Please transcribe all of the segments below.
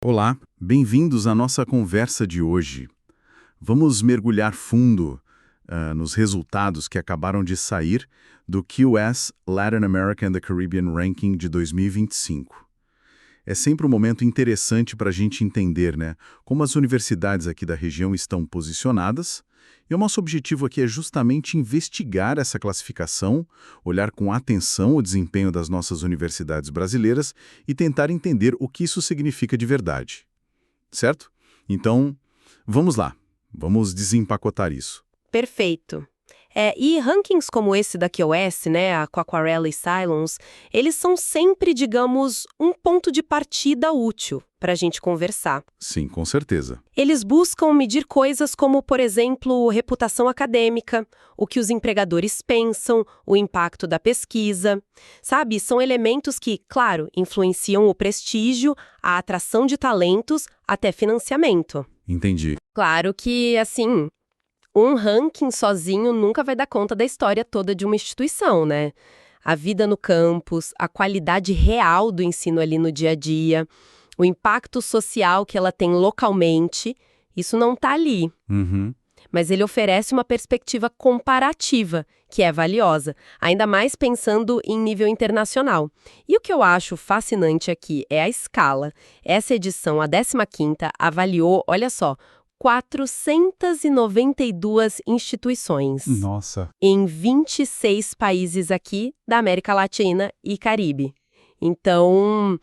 Olá, bem-vindos à nossa conversa de hoje. Vamos mergulhar fundo nos resultados que acabaram de sair do QS Latin America and the Caribbean Ranking de 2025. É sempre um momento interessante para a gente entender, como as universidades aqui da região estão posicionadas, e o nosso objetivo aqui é justamente investigar essa classificação, olhar com atenção o desempenho das nossas universidades brasileiras e tentar entender o que isso significa de verdade. Certo? Então, vamos lá. Vamos desempacotar isso. Perfeito. E rankings como esse da QS, a Quacquarella e Cylons, eles são sempre, digamos, um ponto de partida útil para a gente conversar. Sim, com certeza. Eles buscam medir coisas como, por exemplo, reputação acadêmica, o que os empregadores pensam, o impacto da pesquisa. Sabe, são elementos que, claro, influenciam o prestígio, a atração de talentos, até financiamento. Entendi. Claro que, assim, um ranking sozinho nunca vai dar conta da história toda de uma instituição, né? A vida no campus, a qualidade real do ensino ali no dia a dia, o impacto social que ela tem localmente, isso não está ali. Uhum. Mas ele oferece uma perspectiva comparativa, que é valiosa, ainda mais pensando em nível internacional. E o que eu acho fascinante aqui é a escala. Essa edição, a 15ª, avaliou, olha só, 492 instituições. Nossa. Em 26 países aqui da América Latina e Caribe. Então,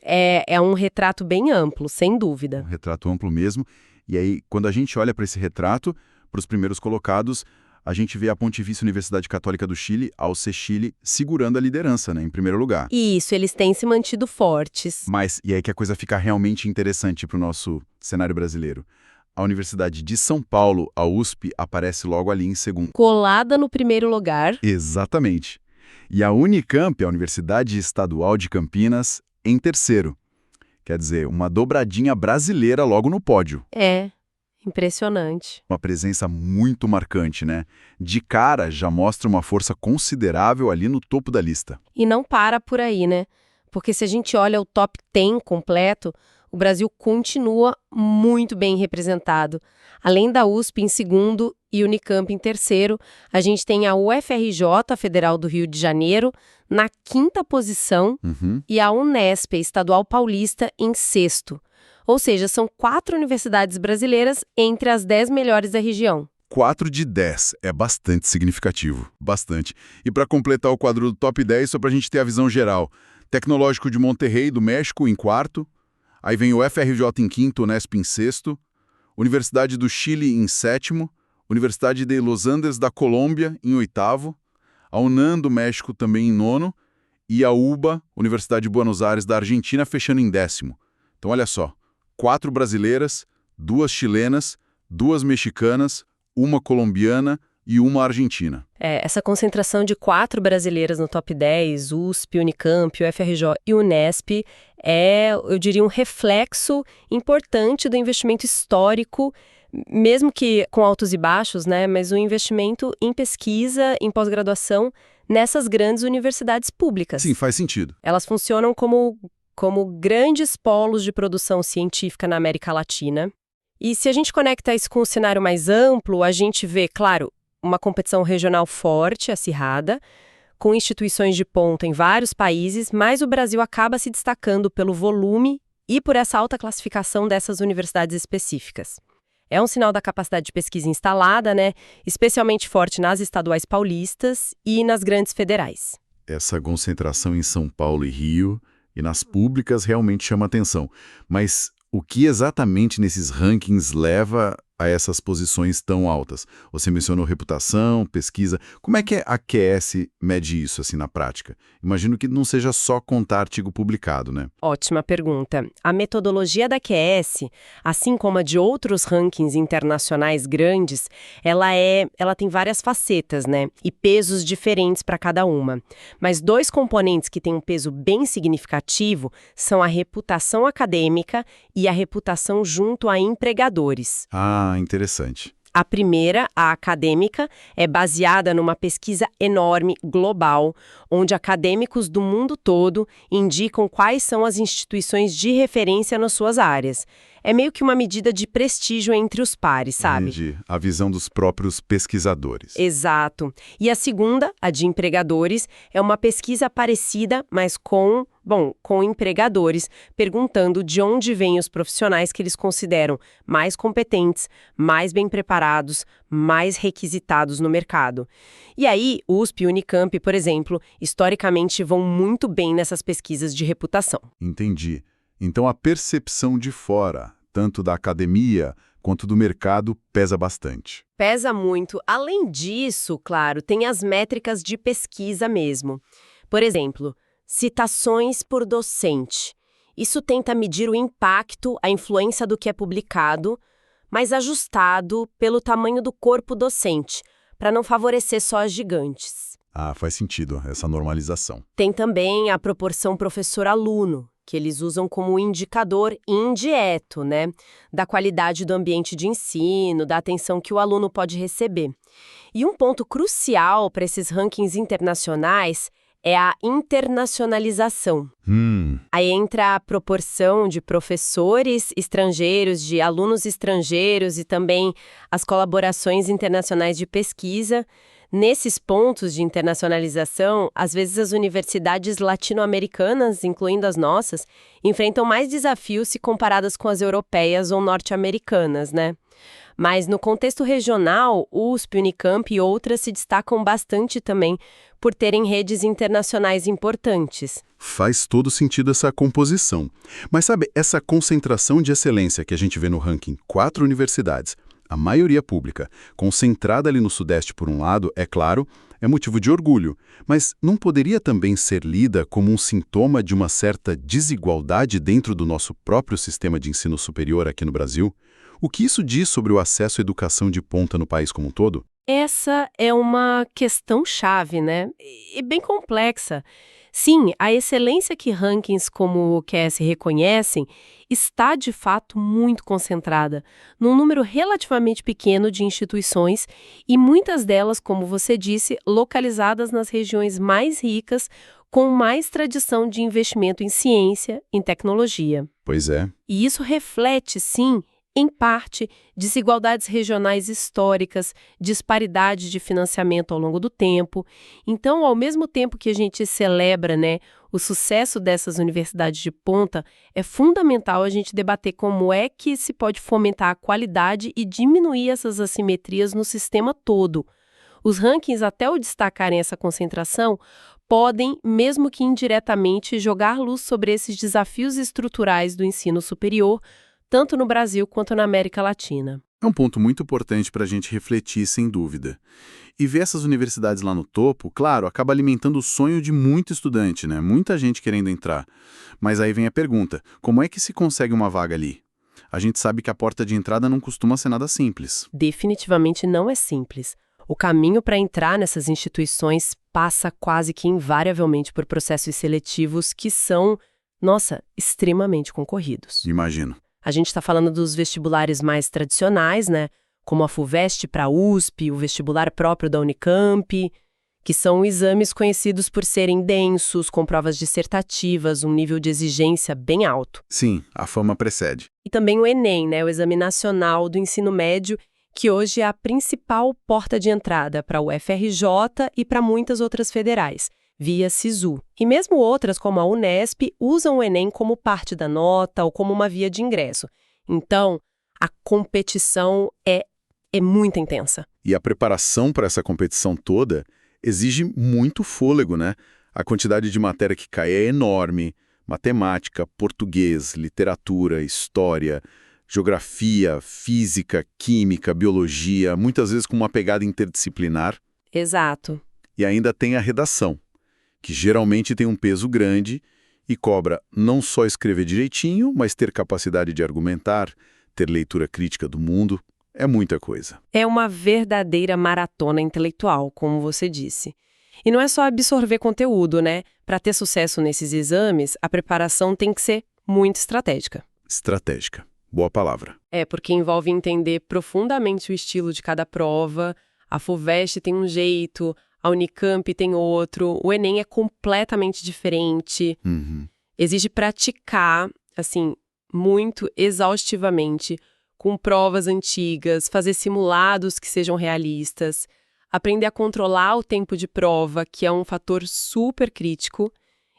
é um retrato bem amplo, sem dúvida. Um retrato amplo mesmo. E aí, quando a gente olha para esse retrato, para os primeiros colocados, a gente vê a Pontifícia Universidade Católica do Chile, a UC-Chile, segurando a liderança, em primeiro lugar. Isso, eles têm se mantido fortes. Mas, e aí que a coisa fica realmente interessante para o nosso cenário brasileiro. A Universidade de São Paulo, a USP, aparece logo ali em segundo. Colada no primeiro lugar. Exatamente. E a Unicamp, a Universidade Estadual de Campinas, em terceiro. Quer dizer, uma dobradinha brasileira logo no pódio. Impressionante. Uma presença muito marcante, De cara, já mostra uma força considerável ali no topo da lista. E não para por aí, Porque se a gente olha o top 10 completo, o Brasil continua muito bem representado. Além da USP em segundo e Unicamp em terceiro, a gente tem a UFRJ, a Federal do Rio de Janeiro, na 5ª posição e a Unesp, a Estadual Paulista, em sexto. Ou seja, são 4 universidades brasileiras entre as 10 melhores da região. 4 de 10 é bastante significativo, bastante. E para completar o quadro do top 10, só para a gente ter a visão geral. Tecnológico de Monterrey, do México, em quarto. Aí vem o UFRJ em quinto, Unesp em sexto. Universidade do Chile em sétimo. Universidade de Los Andes da Colômbia em oitavo. A UNAM do México também em nono. E a UBA, Universidade de Buenos Aires da Argentina, fechando em décimo. Então olha só, 4 brasileiras, 2 chilenas, 2 mexicanas, 1 colombiana e 1 argentina. Essa concentração de 4 brasileiras no top 10, USP, Unicamp, UFRJ e Unesp, eu diria, um reflexo importante do investimento histórico, mesmo que com altos e baixos, mas o investimento em pesquisa, em pós-graduação, nessas grandes universidades públicas. Sim, faz sentido. Elas funcionam como grandes polos de produção científica na América Latina. E se a gente conecta isso com um cenário mais amplo, a gente vê, claro, uma competição regional forte, acirrada, com instituições de ponta em vários países, mas o Brasil acaba se destacando pelo volume e por essa alta classificação dessas universidades específicas. É um sinal da capacidade de pesquisa instalada, especialmente forte nas estaduais paulistas e nas grandes federais. Essa concentração em São Paulo e Rio e nas públicas realmente chama atenção. Mas o que exatamente nesses rankings leva a essas posições tão altas? Você mencionou reputação, pesquisa. Como é que a QS mede isso assim na prática? Imagino que não seja só contar artigo publicado, Ótima pergunta. A metodologia da QS, assim como a de outros rankings internacionais grandes, ela tem várias facetas, e pesos diferentes para cada uma. Mas 2 componentes que têm um peso bem significativo são a reputação acadêmica e a reputação junto a empregadores. Ah, interessante. A primeira, a acadêmica, é baseada numa pesquisa enorme, global, onde acadêmicos do mundo todo indicam quais são as instituições de referência nas suas áreas. É meio que uma medida de prestígio entre os pares, sabe? Entendi. A visão dos próprios pesquisadores. Exato. E a segunda, a de empregadores, é uma pesquisa parecida, mas com empregadores, perguntando de onde vêm os profissionais que eles consideram mais competentes, mais bem preparados, mais requisitados no mercado. E aí, USP e Unicamp, por exemplo, historicamente vão muito bem nessas pesquisas de reputação. Entendi. Então a percepção de fora, tanto da academia quanto do mercado, pesa bastante. Pesa muito. Além disso, claro, tem as métricas de pesquisa mesmo. Por exemplo, citações por docente. Isso tenta medir o impacto, a influência do que é publicado, mas ajustado pelo tamanho do corpo docente, para não favorecer só as gigantes. Ah, faz sentido, essa normalização. Tem também a proporção professor-aluno, que eles usam como indicador indireto, né, da qualidade do ambiente de ensino, da atenção que o aluno pode receber. E um ponto crucial para esses rankings internacionais é a internacionalização. Aí entra a proporção de professores estrangeiros, de alunos estrangeiros e também as colaborações internacionais de pesquisa. Nesses pontos de internacionalização, às vezes as universidades latino-americanas, incluindo as nossas, enfrentam mais desafios se comparadas com as europeias ou norte-americanas, né? Mas no contexto regional, USP, Unicamp e outras se destacam bastante também por terem redes internacionais importantes. Faz todo sentido essa composição. Mas sabe, essa concentração de excelência que a gente vê no ranking, 4 universidades, a maioria pública, concentrada ali no Sudeste por um lado, é claro, é motivo de orgulho, mas não poderia também ser lida como um sintoma de uma certa desigualdade dentro do nosso próprio sistema de ensino superior aqui no Brasil? O que isso diz sobre o acesso à educação de ponta no país como um todo? Essa é uma questão chave, né? E bem complexa. Sim, a excelência que rankings como o QS reconhecem está, de fato, muito concentrada num número relativamente pequeno de instituições e muitas delas, como você disse, localizadas nas regiões mais ricas, com mais tradição de investimento em ciência, em tecnologia. Pois é. E isso reflete, sim, em parte, desigualdades regionais históricas, disparidade de financiamento ao longo do tempo. Então, ao mesmo tempo que a gente celebra, né, o sucesso dessas universidades de ponta, é fundamental a gente debater como é que se pode fomentar a qualidade e diminuir essas assimetrias no sistema todo. Os rankings, até ao destacarem essa concentração, podem, mesmo que indiretamente, jogar luz sobre esses desafios estruturais do ensino superior, tanto no Brasil quanto na América Latina. É um ponto muito importante para a gente refletir, sem dúvida. E ver essas universidades lá no topo, claro, acaba alimentando o sonho de muito estudante, né? Muita gente querendo entrar. Mas aí vem a pergunta, como é que se consegue uma vaga ali? A gente sabe que a porta de entrada não costuma ser nada simples. Definitivamente não é simples. O caminho para entrar nessas instituições passa quase que invariavelmente por processos seletivos que são, extremamente concorridos. Imagino. A gente está falando dos vestibulares mais tradicionais, né? Como a FUVEST para a USP, o vestibular próprio da Unicamp, que são exames conhecidos por serem densos, com provas dissertativas, um nível de exigência bem alto. Sim, a fama precede. E também o Enem, né? O Exame Nacional do Ensino Médio, que hoje é a principal porta de entrada para o UFRJ e para muitas outras federais, via SISU. E mesmo outras, como a Unesp, usam o Enem como parte da nota ou como uma via de ingresso. Então, a competição é muito intensa. E a preparação para essa competição toda exige muito fôlego, né? A quantidade de matéria que cai é enorme. Matemática, português, literatura, história, geografia, física, química, biologia, muitas vezes com uma pegada interdisciplinar. Exato. E ainda tem a redação, que geralmente tem um peso grande e cobra não só escrever direitinho, mas ter capacidade de argumentar, ter leitura crítica do mundo. É muita coisa. É uma verdadeira maratona intelectual, como você disse. E não é só absorver conteúdo, né? Para ter sucesso nesses exames, a preparação tem que ser muito estratégica. Estratégica. boa palavra. Porque envolve entender profundamente o estilo de cada prova. A FUVEST tem um jeito, a Unicamp tem outro, o Enem é completamente diferente. Uhum. Exige praticar, assim, muito exaustivamente, com provas antigas, fazer simulados que sejam realistas, aprender a controlar o tempo de prova, que é um fator super crítico,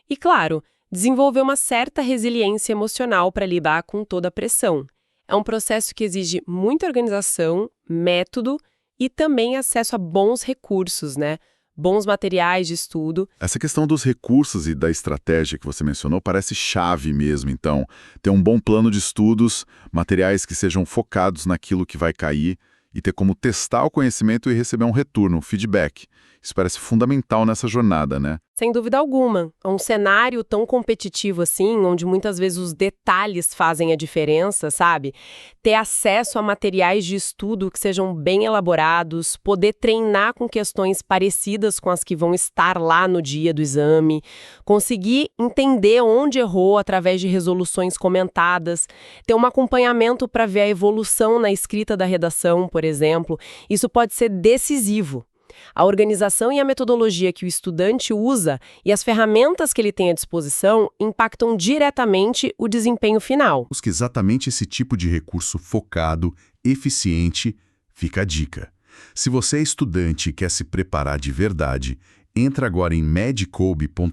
e, claro, desenvolver uma certa resiliência emocional para lidar com toda a pressão. É um processo que exige muita organização, método e também acesso a bons recursos, né? Bons materiais de estudo. Essa questão dos recursos e da estratégia que você mencionou parece chave mesmo, então. Ter um bom plano de estudos, materiais que sejam focados naquilo que vai cair e ter como testar o conhecimento e receber um retorno, um feedback. Isso parece fundamental nessa jornada, né? Sem dúvida alguma. É um cenário tão competitivo assim, onde muitas vezes os detalhes fazem a diferença, sabe? Ter acesso a materiais de estudo que sejam bem elaborados, poder treinar com questões parecidas com as que vão estar lá no dia do exame, conseguir entender onde errou através de resoluções comentadas, ter um acompanhamento para ver a evolução na escrita da redação, por exemplo, isso pode ser decisivo. A organização e a metodologia que o estudante usa e as ferramentas que ele tem à disposição impactam diretamente o desempenho final. Busque exatamente esse tipo de recurso focado, eficiente, fica a dica. Se você é estudante e quer se preparar de verdade, entra agora em medcobe.com.br,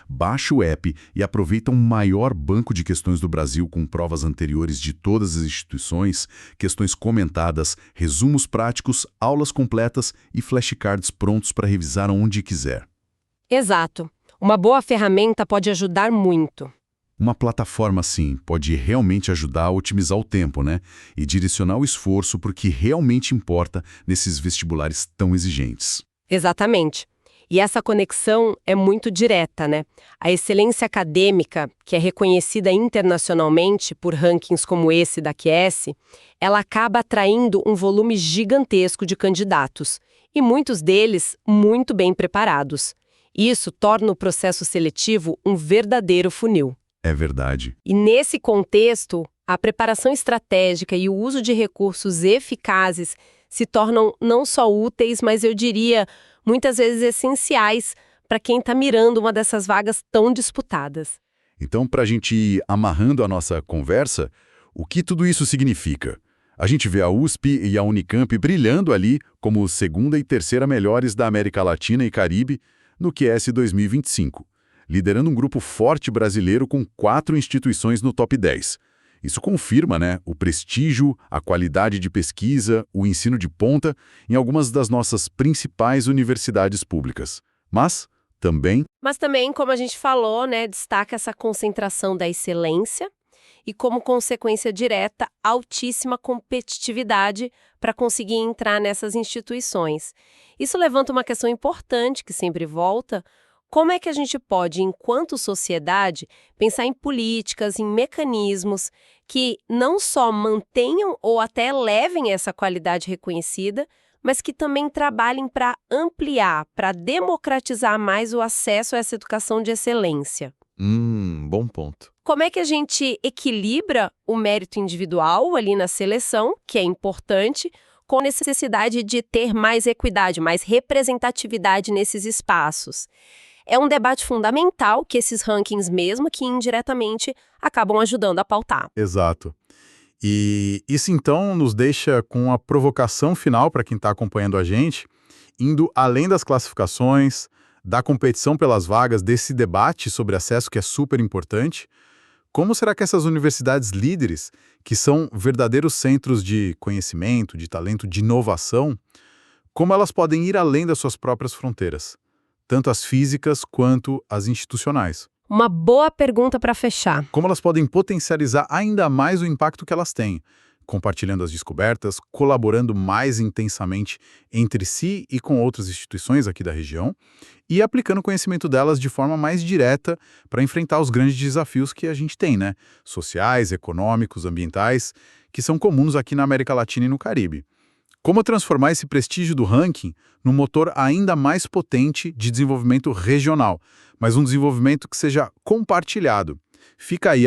baixa o app e aproveita um maior banco de questões do Brasil com provas anteriores de todas as instituições, questões comentadas, resumos práticos, aulas completas e flashcards prontos para revisar onde quiser. Exato. Uma boa ferramenta pode ajudar muito. Uma plataforma assim pode realmente ajudar a otimizar o tempo, né? E direcionar o esforço para o que realmente importa nesses vestibulares tão exigentes. Exatamente. E essa conexão é muito direta, né? A excelência acadêmica, que é reconhecida internacionalmente por rankings como esse da QS, ela acaba atraindo um volume gigantesco de candidatos, e muitos deles muito bem preparados. Isso torna o processo seletivo um verdadeiro funil. É verdade. E nesse contexto, a preparação estratégica e o uso de recursos eficazes se tornam não só úteis, mas eu diria, muitas vezes essenciais para quem está mirando uma dessas vagas tão disputadas. Então, para a gente ir amarrando a nossa conversa, o que tudo isso significa? A gente vê a USP e a Unicamp brilhando ali como segunda e terceira melhores da América Latina e Caribe no QS 2025, liderando um grupo forte brasileiro com 4 instituições no top 10. Isso confirma, né, o prestígio, a qualidade de pesquisa, o ensino de ponta em algumas das nossas principais universidades públicas. Mas também, como a gente falou, né, destaca essa concentração da excelência e, como consequência direta, altíssima competitividade para conseguir entrar nessas instituições. Isso levanta uma questão importante que sempre volta. Como é que a gente pode, enquanto sociedade, pensar em políticas, em mecanismos que não só mantenham ou até elevem essa qualidade reconhecida, mas que também trabalhem para ampliar, para democratizar mais o acesso a essa educação de excelência? bom ponto. Como é que a gente equilibra o mérito individual ali na seleção, que é importante, com a necessidade de ter mais equidade, mais representatividade nesses espaços? É um debate fundamental que esses rankings, mesmo que indiretamente, acabam ajudando a pautar. Exato. E isso então nos deixa com a provocação final para quem está acompanhando a gente, indo além das classificações, da competição pelas vagas, desse debate sobre acesso que é super importante. Como será que essas universidades líderes, que são verdadeiros centros de conhecimento, de talento, de inovação, como elas podem ir além das suas próprias fronteiras? Tanto as físicas quanto as institucionais. Uma boa pergunta para fechar. Como elas podem potencializar ainda mais o impacto que elas têm, compartilhando as descobertas, colaborando mais intensamente entre si e com outras instituições aqui da região, e aplicando o conhecimento delas de forma mais direta para enfrentar os grandes desafios que a gente tem, né? Sociais, econômicos, ambientais, que são comuns aqui na América Latina e no Caribe. Como transformar esse prestígio do ranking num motor ainda mais potente de desenvolvimento regional, mas um desenvolvimento que seja compartilhado. Fica aí